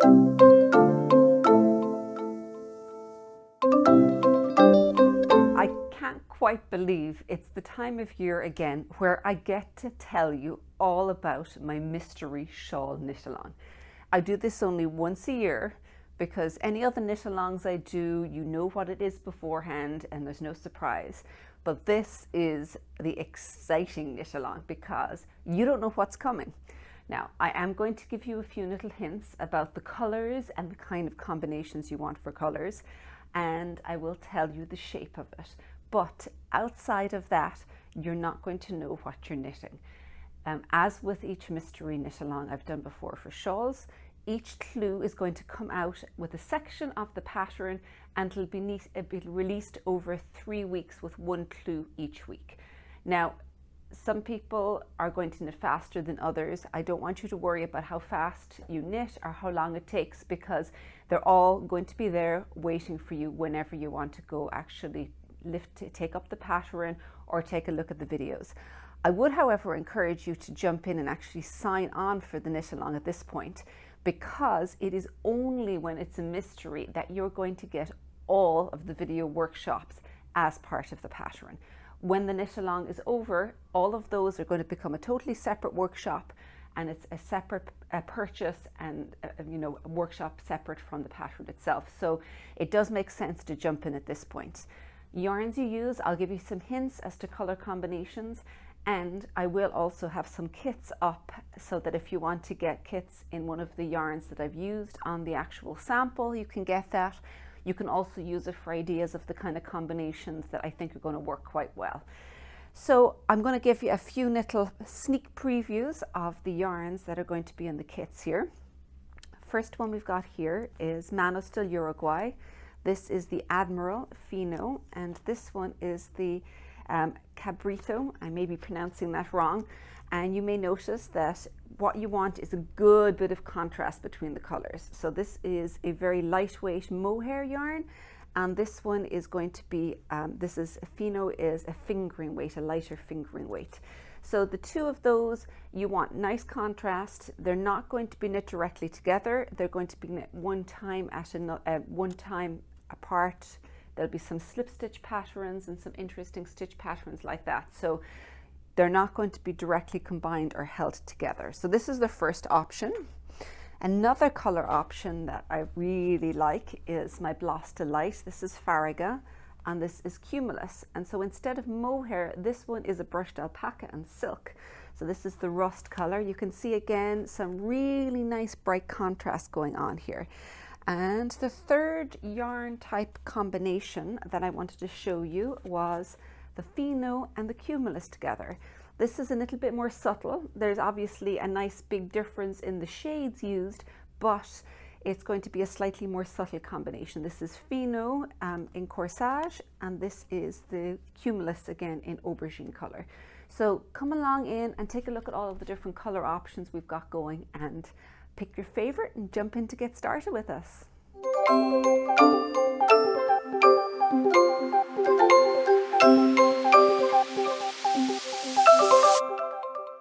I can't quite believe it's the time of year again where I get to tell you all about my mystery shawl knit along. I do this only once a year because any other knit alongs I do, you know what it is beforehand and there's no surprise. But this is the exciting knit along because you don't know what's coming. Now, I am going to give you a few little hints about the colors and the kind of combinations you want for colors, and I will tell you the shape of it. But outside of that, you're not going to know what you're knitting. As with each mystery knit along I've done before for shawls, each clue is going to come out with a section of the pattern, and it'll be released over 3 weeks with one clue each week. Now, some people are going to knit faster than others. I don't want you to worry about how fast you knit or how long it takes, because they're all going to be there waiting for you whenever you want to go actually take up the pattern or take a look at the videos. I would, however, encourage you to jump in and actually sign on for the knit along at this point, because it is only when it's a mystery that you're going to get all of the video workshops as part of the pattern. When the knit along is over, all of those are going to become a totally separate workshop, and it's a separate purchase and a workshop separate from the pattern itself. So it does make sense to jump in at this point. Yarns you use, I'll give you some hints as to color combinations, and I will also have some kits up so that if you want to get kits in one of the yarns that I've used on the actual sample, you can get that. You can also use it for ideas of the kind of combinations that I think are going to work quite well. So I'm going to give you a few little sneak previews of the yarns that are going to be in the kits here. First one we've got here is Manos del Uruguay. This is the Admiral Fino, and this one is the Cabrito. I may be pronouncing that wrong. And you may notice that what you want is a good bit of contrast between the colors. So this is a very lightweight mohair yarn, and this one is going to be, Fino is a fingering weight, a lighter fingering weight. So the two of those, you want nice contrast. They're not going to be knit directly together. They're going to be knit one time apart. There'll be some slip stitch patterns and some interesting stitch patterns like that. So they're not going to be directly combined or held together. So this is the first option. Another color option that I really like is my Bloss Delight. This is Farraga and this is Cumulus. And so instead of mohair, this one is a brushed alpaca and silk. So this is the rust color. You can see again some really nice bright contrast going on here. And the third yarn type combination that I wanted to show you was the Fino and the Cumulus together. This is a little bit more subtle. There's obviously a nice big difference in the shades used, but it's going to be a slightly more subtle combination. This is Fino in Corsage, and this is the Cumulus again in Aubergine color. So come along in and take a look at all of the different color options we've got going, and pick your favorite and jump in to get started with us.